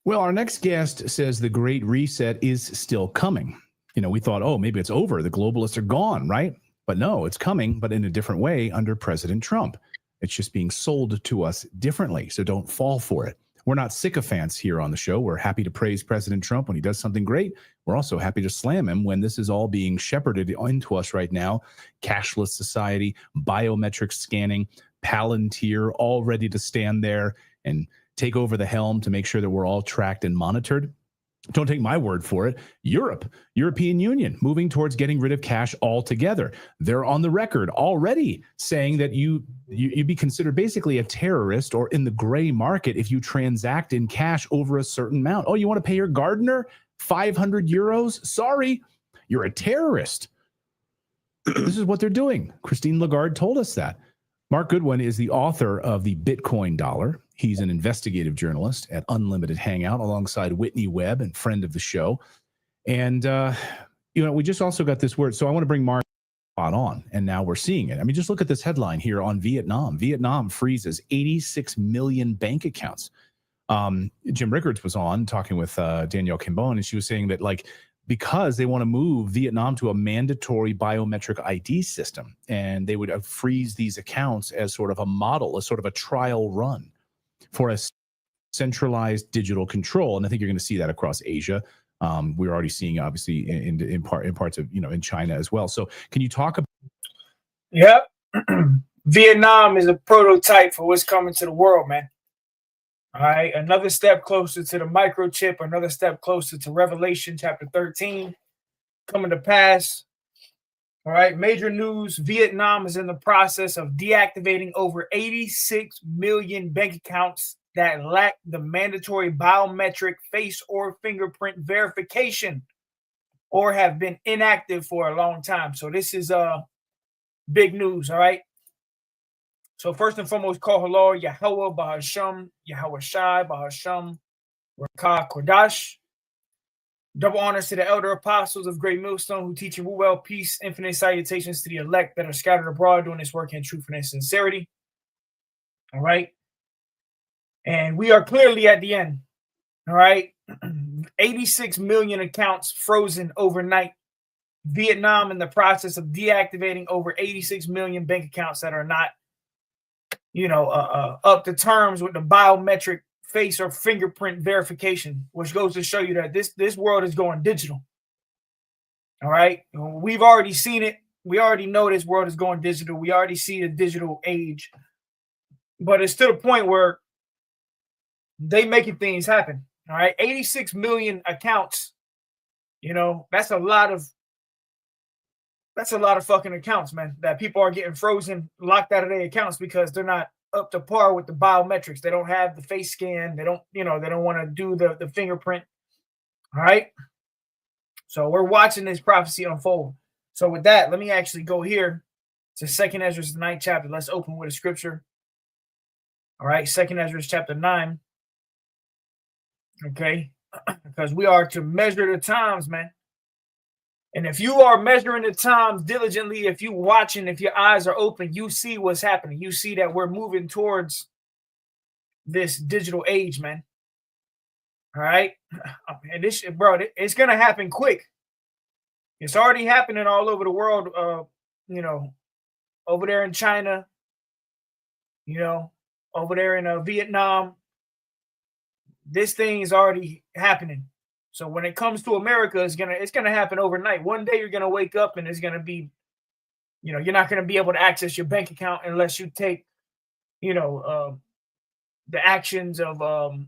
Well, our next guest says the Great Reset is still coming. We thought, oh, maybe it's over. The globalists are gone, right? But no, it's coming, but in a different way under President Trump. It's just being sold to us differently. So don't fall for it. We're not sycophants here on the show. We're happy to praise President Trump when he does something great. We're also happy to slam him when this is all being shepherded into us right now. Cashless society, biometric scanning, Palantir, all ready to stand there and take over the helm to make sure that we're all tracked and monitored. Don't take my word for it. European Union, moving towards getting rid of cash altogether. They're on the record already saying that you'd be considered basically a terrorist or in the gray market if you transact in cash over a certain amount. Oh, you want to pay your gardener 500 euros? Sorry, you're a terrorist. This is what they're doing. Christine Lagarde told us that. Mark Goodwin is the author of The Bitcoin Dollar. He's an investigative journalist at Unlimited Hangout alongside Whitney Webb and friend of the show. And, we just also got this word. So I want to bring Mark on, and now we're seeing it. I mean, just look at this headline here on Vietnam. Vietnam freezes 86 million bank accounts. Jim Rickards was on talking with Danielle Kimbone, and she was saying that, because they want to move Vietnam to a mandatory biometric ID system, and they would freeze these accounts as sort of a model, as sort of a trial run for a centralized digital control. And I think you're going to see that across Asia. We're already seeing, obviously, in parts of, in China as well. So can you talk about? Yep. Vietnam is a prototype for what's coming to the world, man. All right, another step closer to the microchip, another step closer to Revelation chapter 13 coming to pass. All right, major news. Vietnam is in the process of deactivating over 86 million bank accounts that lack the mandatory biometric face or fingerprint verification or have been inactive for a long time. So this is big news, all right? So first and foremost, call hello, Yahweh, Bahasham, Yahweh Shai, Bahasham, Rakah, Kodash. Double honors to the elder apostles of Great Millstone who teach you well, peace, infinite salutations to the elect that are scattered abroad doing this work in truth and in sincerity. All right. And we are clearly at the end. All right. 86 million accounts frozen overnight. Vietnam in the process of deactivating over 86 million bank accounts that are not up to terms with the biometric face or fingerprint verification, which goes to show you that this world is going digital. All right. We've already seen it. We already know this world is going digital. We already see the digital age. But it's to the point where they making things happen. All right. 86 million accounts. That's a lot of fucking accounts, man, that people are getting frozen, locked out of their accounts because they're not up to par with the biometrics. They don't have the face scan. They don't want to do the fingerprint. All right. So we're watching this prophecy unfold. So with that, let me actually go here to 2nd Ezra, the 9th chapter. Let's open with a scripture. All right. 2nd Ezra chapter 9. Okay. Because we are to measure the times, man. And if you are measuring the times diligently, if you're watching, if your eyes are open, you see what's happening. You see that we're moving towards this digital age, man. All right. And this, bro, it's going to happen quick. It's already happening all over the world, over there in China, over there in Vietnam. This thing is already happening. So when it comes to America, it's gonna happen overnight. One day you're gonna wake up and it's gonna be, you're not gonna be able to access your bank account unless you take, the actions of the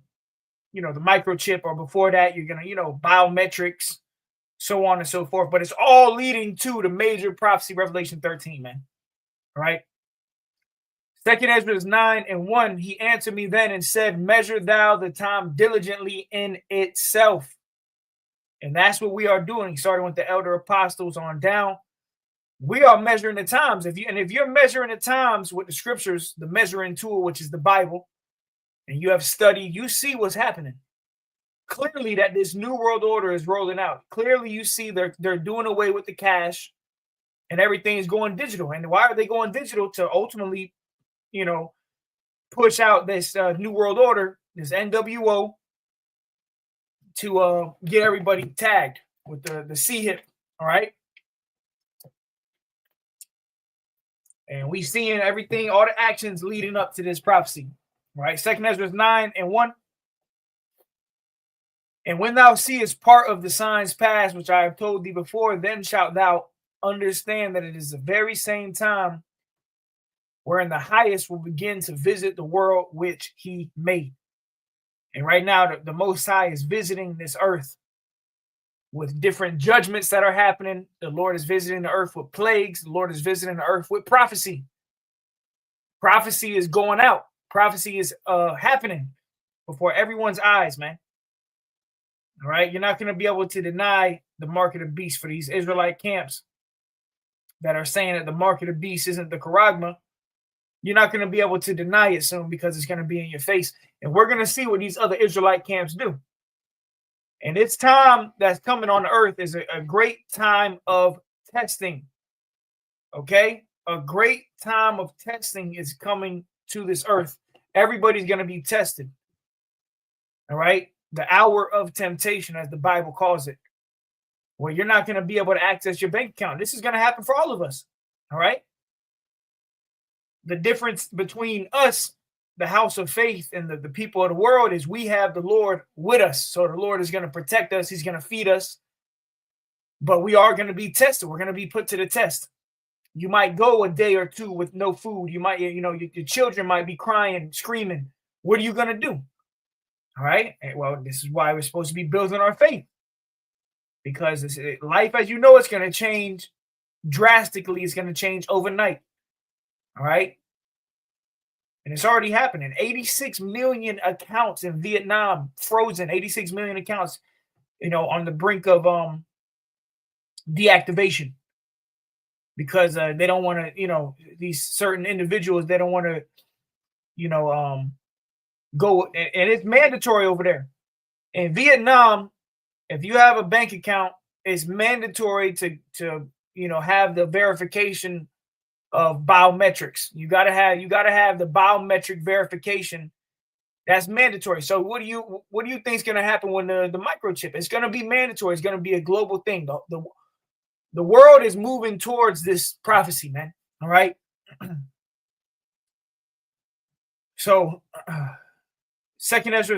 microchip, or before that you're gonna, biometrics, so on and so forth. But it's all leading to the major prophecy, Revelation 13, man. All right. 2nd Ezra 9:1. He answered me then and said, "Measure thou the time diligently in itself." And that's what we are doing, starting with the elder apostles on down. We are measuring the times. If you're measuring the times with the scriptures, the measuring tool, which is the Bible, and you have studied, you see what's happening. Clearly that this new world order is rolling out. Clearly you see they're doing away with the cash and everything is going digital. And why are they going digital? To ultimately, push out this new world order, this NWO, to get everybody tagged with the C hip. All right. And we seeing everything, all the actions leading up to this prophecy. Right. 2nd Ezra 9:1. And when thou seest part of the signs past, which I have told thee before, then shalt thou understand that it is the very same time wherein the highest will begin to visit the world which he made. And right now, the Most High is visiting this earth with different judgments that are happening. The Lord is visiting the earth with plagues. The Lord is visiting the earth with prophecy. Prophecy is going out. Prophecy is happening before everyone's eyes, man. All right, you're not going to be able to deny the mark of the beast for these Israelite camps that are saying that the mark of the beast isn't the charagma. You're not going to be able to deny it soon because it's going to be in your face. And we're going to see what these other Israelite camps do. And it's time that's coming on the earth is a great time of testing. Okay? A great time of testing is coming to this earth. Everybody's going to be tested. All right? The hour of temptation, as the Bible calls it, where you're not going to be able to access your bank account. This is going to happen for all of us. All right. The difference between us, the house of faith, and the people of the world is we have the Lord with us. So the Lord is going to protect us. He's going to feed us. But we are going to be tested. We're going to be put to the test. You might go a day or two with no food. You might, your children might be crying, screaming. What are you going to do? All right. Well, this is why we're supposed to be building our faith, because life, as you know, it's going to change drastically. It's going to change overnight. All right. And it's already happening. 86 million accounts in Vietnam frozen. 86 million accounts, on the brink of deactivation because they don't want to, these certain individuals, they don't want to, go, and it's mandatory over there. In Vietnam, if you have a bank account, it's mandatory to have the verification of biometrics. You gotta have the biometric verification. That's mandatory. So what do you think is gonna happen when the microchip? It's gonna be mandatory. It's gonna be a global thing. The world is moving towards this prophecy, man. All right. So 2nd Ezra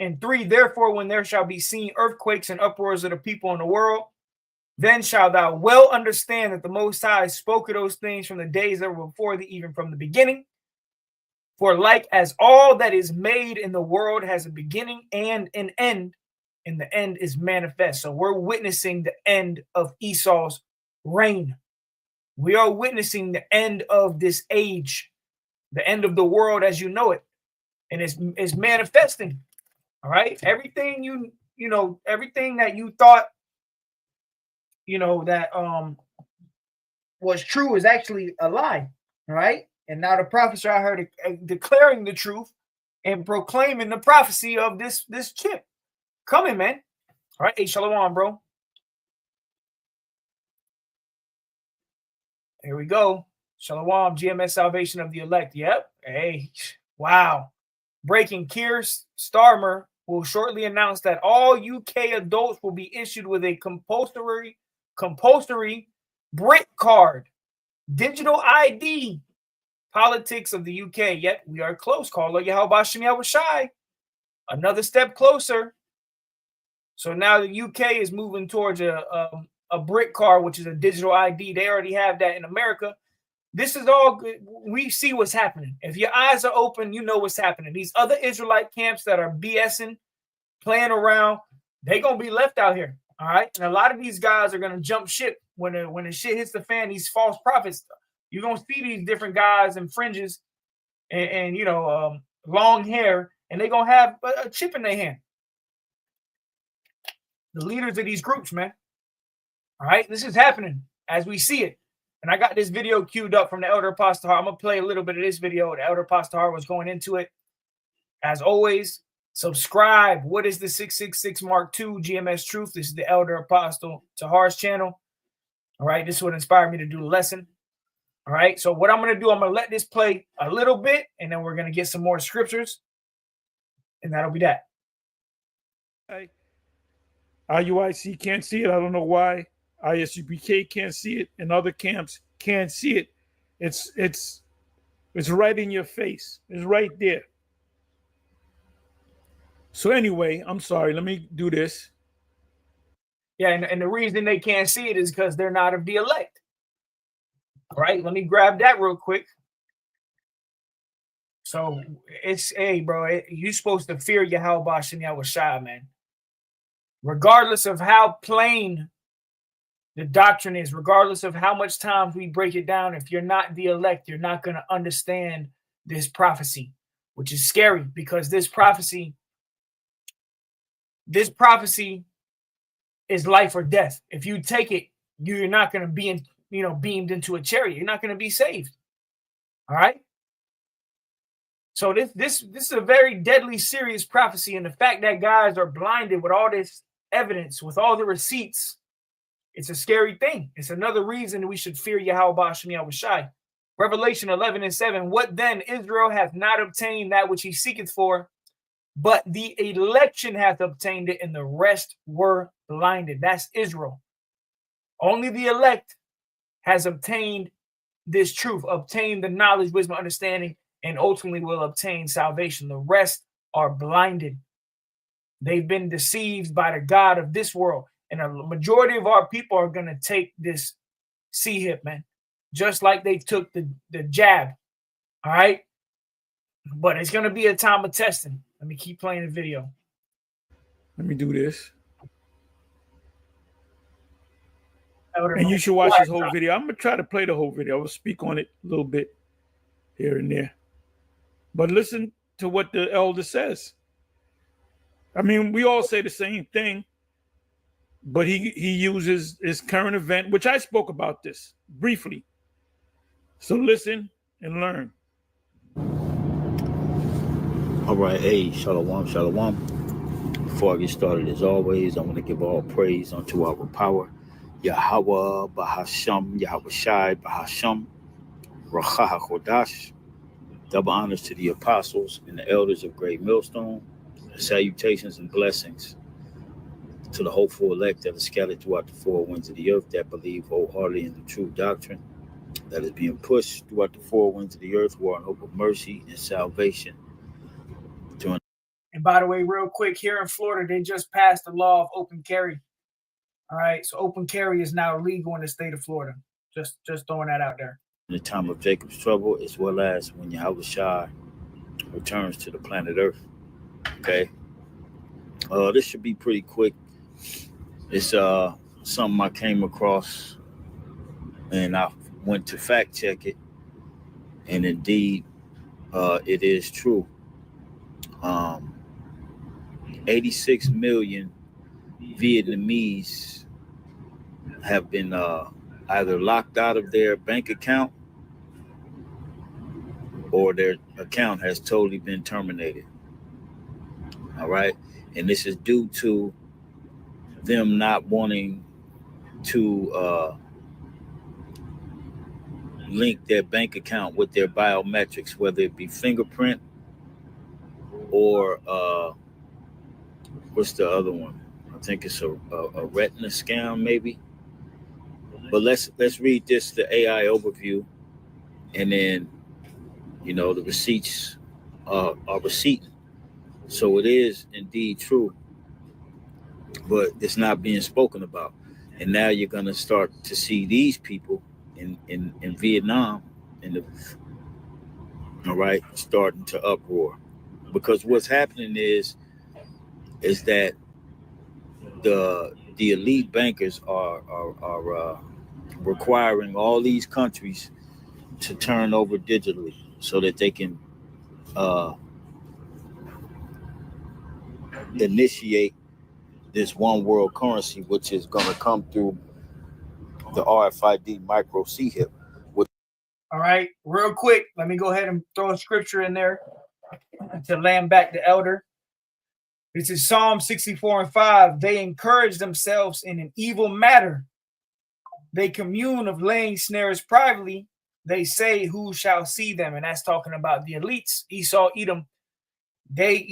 9:3, therefore, when there shall be seen earthquakes and uproars of the people in the world, then shalt thou well understand that the Most High spoke of those things from the days that were before thee, even from the beginning. For like as all that is made in the world has a beginning and an end, and the end is manifest. So we're witnessing the end of Esau's reign. We are witnessing the end of this age, the end of the world as you know it. And it's manifesting. All right. Everything everything that you thought, that was true is actually a lie. All right. And now the prophets are out here declaring the truth and proclaiming the prophecy of this chip coming, man. All right. Hey, shalom, bro. Here we go. Shalom, GMS salvation of the elect. Yep. Hey, wow. Breaking, Keir Starmer will shortly announce that all UK adults will be issued with a compulsory brick card, digital ID. Politics of the UK. Yet we are close. Call Yahweh Shai. Another step closer. So now the UK is moving towards a brick card, which is a digital ID. They already have that in America. This is all good. We see what's happening. If your eyes are open, you know what's happening. These other Israelite camps that are BSing, playing around, they're going to be left out here. All right. And a lot of these guys are going to jump ship when the shit hits the fan. These false prophets, you're going to see these different guys in fringes and long hair, and they're going to have a chip in their hand. The leaders of these groups, man. All right. This is happening as we see it. And I got this video queued up from the Elder Apostle. I'm going to play a little bit of this video. The Elder Apostle was going into it. As always, subscribe. What is the 666 Mark II GMS Truth? This is the Elder Apostle Tahar's channel. All right. This is what inspired me to do the lesson. All right. So what I'm going to do, I'm going to let this play a little bit, and then we're going to get some more scriptures. And that'll be that. IUIC can't see it. I don't know why. ISUPK can't see it, and other camps can't see it. It's right in your face. It's right there. So anyway, I'm sorry. Let me do this. Yeah, and the reason they can't see it is because they're not of the elect. All right, let me grab that real quick. So it's, hey, bro, you're supposed to fear Yahweh Bashem Yahushua, man. Regardless of how plain the doctrine is, regardless of how much times we break it down, if you're not the elect, you're not going to understand this prophecy, which is scary because this prophecy is life or death. If you take it, you're not going to be beamed into a chariot. You're not going to be saved. All right. So this is a very deadly, serious prophecy, and the fact that guys are blinded with all this evidence, with all the receipts, it's a scary thing. It's another reason we should fear Yahweh Bashem Yahushai. Revelation 11:7. What then? Israel hath not obtained that which he seeketh for, but the election hath obtained it, and the rest were blinded. That's Israel. Only the elect has obtained this truth, obtained the knowledge, wisdom, understanding, and ultimately will obtain salvation. The rest are blinded. They've been deceived by the God of this world. And a majority of our people are going to take this C-hip, man, just like they took the jab. All right. But it's going to be a time of testing. Let me keep playing the video. Let me do this. And you should watch this whole video. I'm going to try to play the whole video. I will speak on it a little bit here and there. But listen to what the elder says. I mean, we all say the same thing, but he uses his current event, which I spoke about this briefly. So listen and learn. All right, hey, shalom, shalom. Before I get started, as always, I want to give all praise unto our power, Yahweh, Bahasham, Yahweh Shai, Bahasham, Racha HaKodash. Double honors to the apostles and the elders of Great Millstone. Salutations and blessings to the hopeful elect that are scattered throughout the four winds of the earth that believe wholeheartedly in the true doctrine that is being pushed throughout the four winds of the earth, war and hope of mercy and salvation. And by the way, real quick, here in Florida, they just passed the law of open carry. All right, so open carry is now legal in the state of Florida. Just throwing that out there. In the time of Jacob's trouble, as well as when Yahweh Shai returns to the planet Earth. Okay. This should be pretty quick. It's something I came across, and I went to fact check it, and indeed, it is true. 86 million Vietnamese have been either locked out of their bank account or their account has totally been terminated. All right. And this is due to them not wanting to link their bank account with their biometrics, whether it be fingerprint or what's the other one? I think it's a retina scan, maybe. But let's read this, the AI overview, and then the receipts are receipting. So it is indeed true, but it's not being spoken about. And now you're gonna start to see these people in Vietnam starting to uproar, because what's happening is that the elite bankers are requiring all these countries to turn over digitally so that they can initiate this one world currency, which is going to come through the RFID MICROCHIP. All right, real quick, let me go ahead and throw a scripture in there to land back the elder. This is Psalm 64:5. They encourage themselves in an evil matter. They commune of laying snares privately. They say, who shall see them? And that's talking about the elites, Esau, Edom. They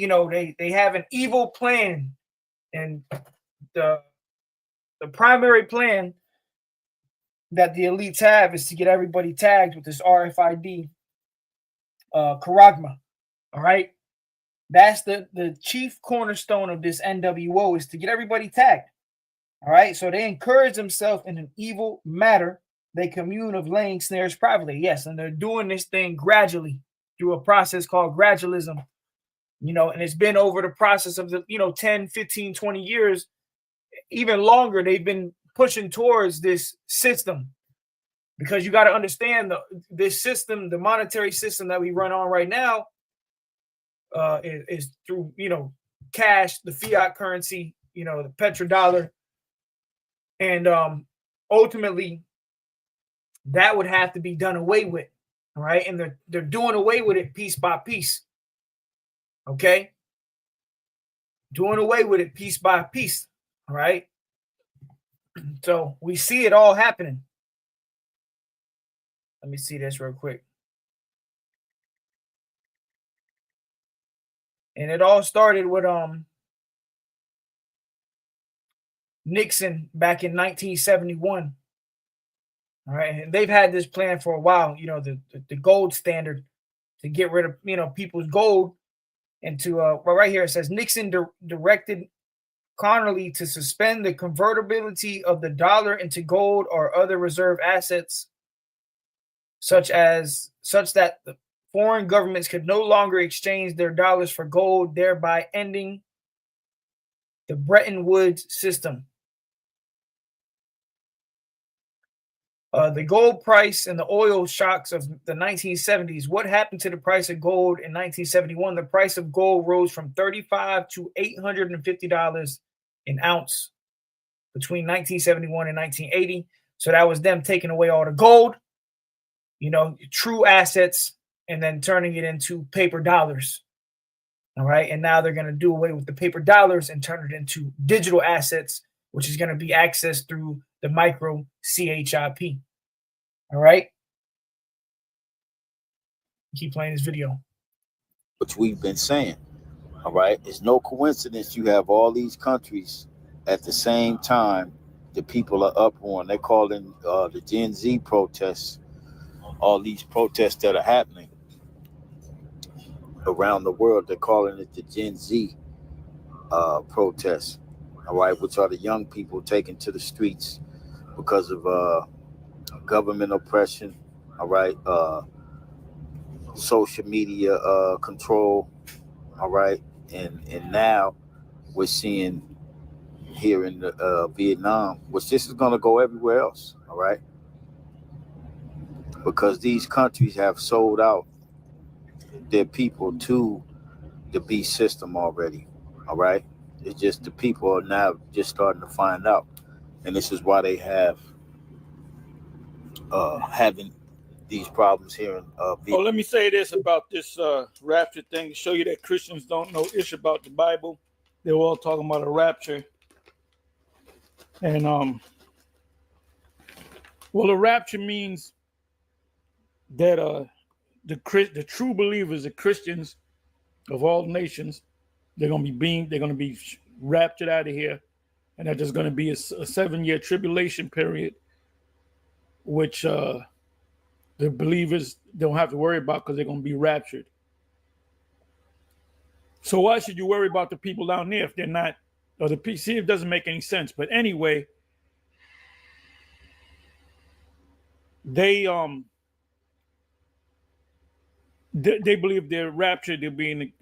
have an evil plan And the primary plan that the elites have is to get everybody tagged with this RFID charagma. All right. That's the chief cornerstone of this NWO, is to get everybody tagged. All right. So they encourage themselves in an evil matter. They commune of laying snares privately. Yes. And they're doing this thing gradually through a process called gradualism. And it's been over the process of the, 10, 15, 20 years, even longer. They've been pushing towards this system, because you got to understand this system, the monetary system that we run on right now, is through, cash, the fiat currency, the petrodollar. And ultimately, that would have to be done away with. All right. And they're doing away with it piece by piece. Okay. Doing away with it piece by piece. All right. So we see it all happening. Let me see this real quick. And it all started with Nixon back in 1971. All right. And they've had this plan for a while, the gold standard, to get rid of, people's gold. And to, right here, it says Nixon directed Connally to suspend the convertibility of the dollar into gold or other reserve assets, such that the foreign governments could no longer exchange their dollars for gold, thereby ending the Bretton Woods system. The gold price and the oil shocks of the 1970s. What happened to the price of gold in 1971? The price of gold rose from $35 to $850 an ounce between 1971 and 1980. So that was them taking away all the gold, true assets, and then turning it into paper dollars. All right. And now they're going to do away with the paper dollars and turn it into digital assets, which is going to be accessed through the MICROCHIP. All right. Keep playing this video. Which we've been saying. All right. It's no coincidence you have all these countries at the same time. The people are up on. They're calling the Gen Z protests, all these protests that are happening around the world. They're calling it the Gen Z protests. All right. Which are the young people taken to the streets because of government oppression, all right, social media control, all right, and now we're seeing here in Vietnam, which this is going to go everywhere else, all right, because these countries have sold out their people to the beast system already, all right. It's just the people are now just starting to find out, and this is why they have having these problems here in Vietnam. Let me say this about this rapture thing to show you that Christians don't know ish about the Bible. They were all talking about a rapture. And the rapture means that the true believers, the Christians of all nations, they're gonna be raptured out of here, and that there's gonna be a 7-year tribulation period, which the believers don't have to worry about because they're going to be raptured. So why should you worry about the people down there if they're not, or the PC? It doesn't make any sense. But anyway, they believe they're raptured. They'll be in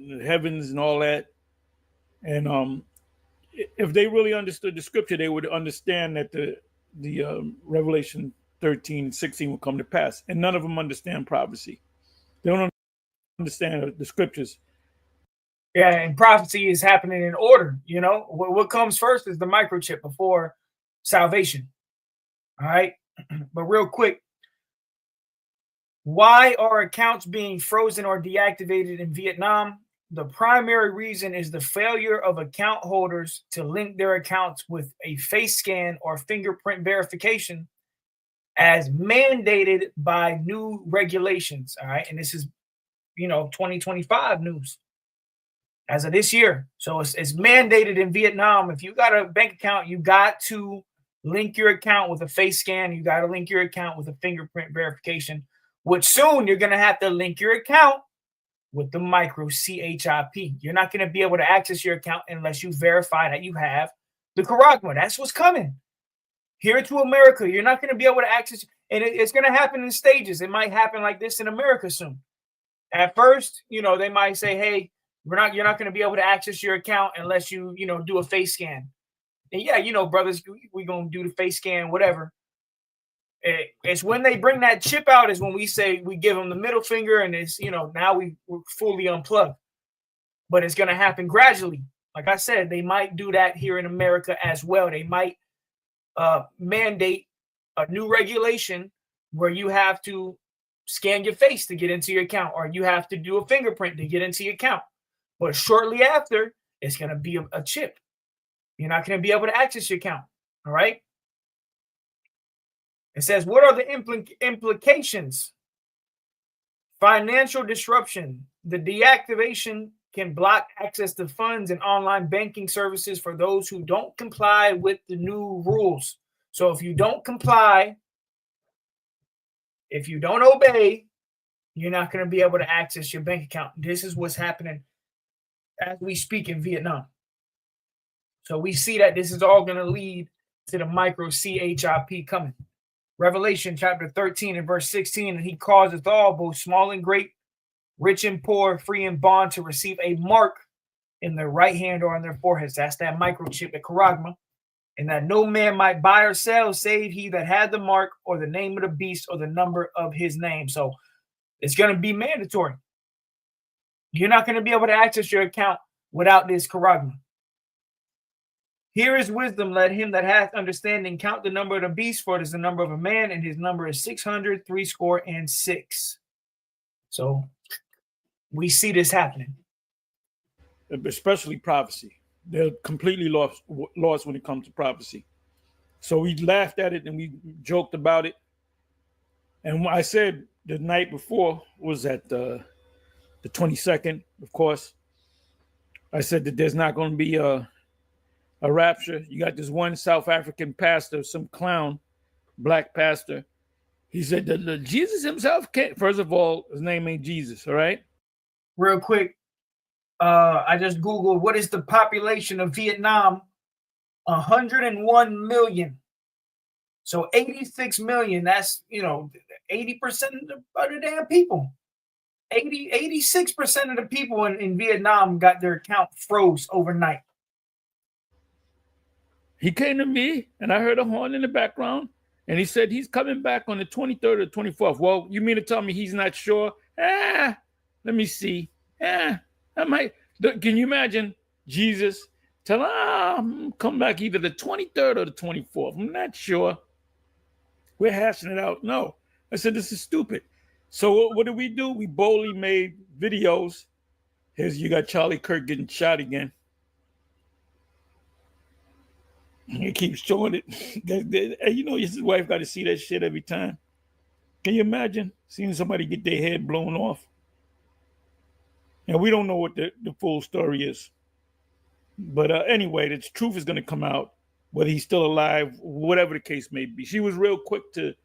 the heavens and all that. And if they really understood the scripture, they would understand that the Revelation 13, 16 will come to pass. And none of them understand prophecy. They don't understand the scriptures. Yeah, and prophecy is happening in order. What comes first is the microchip before salvation. All right. But real quick, why are accounts being frozen or deactivated in Vietnam? The primary reason is the failure of account holders to link their accounts with a face scan or fingerprint verification as mandated by new regulations. All right. And this is, 2025 news. as of this year. So it's mandated in Vietnam. If you got a bank account, you got to link your account with a face scan. You got to link your account with a fingerprint verification, which soon you're going to have to link your account with the MICROCHIP. You're not going to be able to access your account unless you verify that you have the Charagma. That's what's coming. Here to America, you're not going to be able to access, and it's going to happen in stages. It might happen like this in America soon. At first, they might say, hey, you're not going to be able to access your account unless you do a face scan. And yeah, brothers, we're going to do the face scan, whatever. It's when they bring that chip out is when we say we give them the middle finger, and it's, now we're fully unplugged. But it's going to happen gradually. Like I said, they might do that here in America as well. They might mandate a new regulation where you have to scan your face to get into your account, or you have to do a fingerprint to get into your account. But shortly after, it's going to be a chip. You're not going to be able to access your account. All right. It says, what are the implications? Financial disruption. The deactivation can block access to funds and online banking services for those who don't comply with the new rules. So if you don't comply, if you don't obey, you're not going to be able to access your bank account. This is what's happening as we speak in Vietnam. So we see that this is all going to lead to the MICROCHIP coming. Revelation chapter 13 and verse 16, and he causeth all, both small and great, rich and poor, free and bond, to receive a mark in their right hand or on their foreheads. That's that microchip, the Charagma. And that no man might buy or sell save he that had the mark or the name of the beast or the number of his name. So it's going to be mandatory. You're not going to be able to access your account without this Charagma. Here is wisdom. Let him that hath understanding count the number of the beast, for it is the number of a man, and his number is 666. So we see this happening. Especially prophecy. They're completely lost when it comes to prophecy. So we laughed at it and we joked about it. And what I said the night before was at the 22nd, of course. I said that there's not going to be a rapture. You got this one South African pastor, some clown, black pastor. He said that Jesus himself can't. First of all, his name ain't Jesus, all right? Real quick, I just Googled what is the population of Vietnam. 101 million. So 86 million, that's 80% of the damn people. 86% of the people in Vietnam got their account froze overnight. He came to me and I heard a horn in the background and he said he's coming back on the 23rd or 24th. Well, you mean to tell me he's not sure? Let me see. I might. Can you imagine Jesus tell him, come back either the 23rd or the 24th? I'm not sure. We're hashing it out. No. I said, this is stupid. So what did we do? We boldly made videos. You got Charlie Kirk getting shot again. He keeps showing it. His wife got to see that shit every time. Can you imagine seeing somebody get their head blown off? And we don't know what the full story is. But anyway, the truth is going to come out, whether he's still alive, whatever the case may be. She was real quick to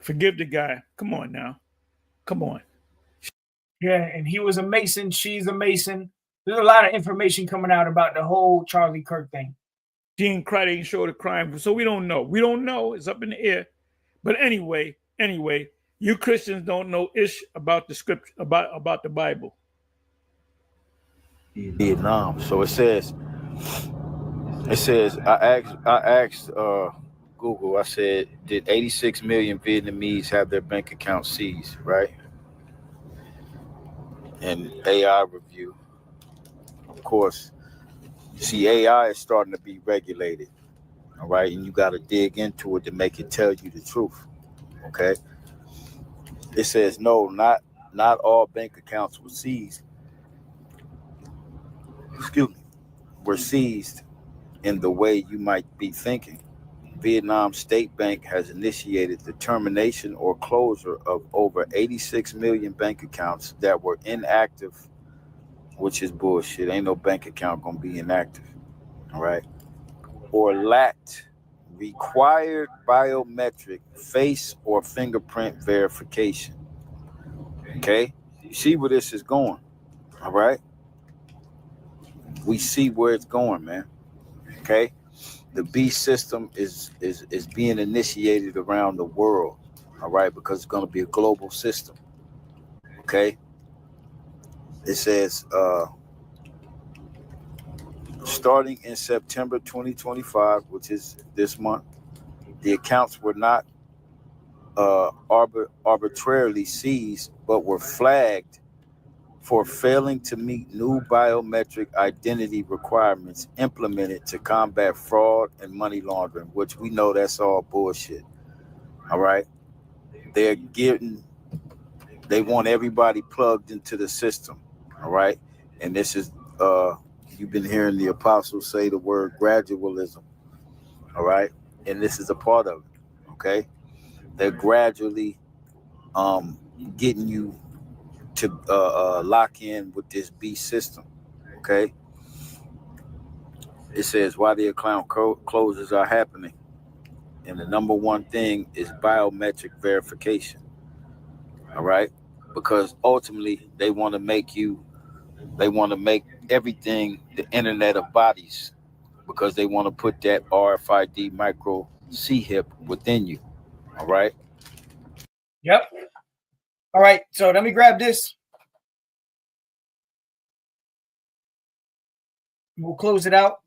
forgive the guy. Come on now. Come on. Yeah, and he was a Mason. She's a Mason. There's a lot of information coming out about the whole Charlie Kirk thing. She ain't cried, ain't showed a crime. So we don't know. We don't know. It's up in the air. But anyway, you Christians don't know ish about the scripture, about the Bible. Vietnam. So it says I asked Google, I said, did 86 million Vietnamese have their bank accounts seized, right? And AI review. Of course, see, AI is starting to be regulated, all right? And you got to dig into it to make it tell you the truth, okay? It says, no, not all bank accounts were seized. Were seized in the way you might be thinking. Vietnam State Bank has initiated the termination or closure of over 86 million bank accounts that were inactive which is bullshit. Ain't no bank account gonna be inactive. All right. Or lacked required biometric face or fingerprint verification. Okay. You see where this is going. All right. We see where it's going, man. Okay. The B system is being initiated around the world. All right, because it's going to be a global system. Okay. It says starting in September 2025, which is this month, the accounts were not arbitrarily seized, but were flagged for failing to meet new biometric identity requirements implemented to combat fraud and money laundering, which we know that's all bullshit. All right. They want everybody plugged into the system. All right. And this is, you've been hearing the apostles say the word gradualism. All right. And this is a part of it. Okay. They're gradually getting you to lock in with this B system. Okay. It says why the account closes are happening. And the number one thing is biometric verification. All right. Because ultimately they want to make everything the internet of bodies, because they want to put that RFID MICROCHIP within you. All right. Yep. All right. So let me grab this. We'll close it out.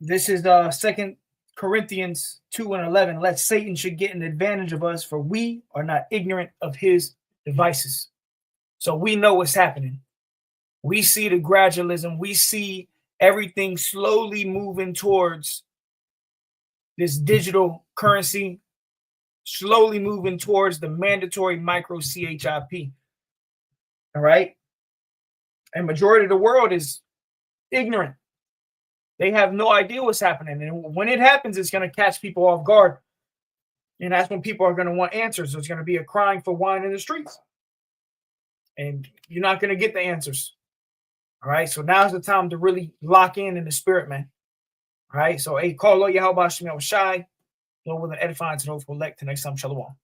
This is 2 Corinthians 2:11. Let Satan should get an advantage of us, for we are not ignorant of his devices. So we know what's happening. We see the gradualism. We see everything slowly moving towards this digital currency, slowly moving towards the mandatory MICROCHIP. All right. And majority of the world is ignorant. They have no idea what's happening. And when it happens, it's going to catch people off guard. And that's when people are going to want answers. There's going to be a crying for wine in the streets. And you're not going to get the answers. All right. So now's the time to really lock in the spirit, man. All right. So, hey, call Lord Yahweh Shem Shai. Lord, with an edifying to those who elect. Till next time, Shalom.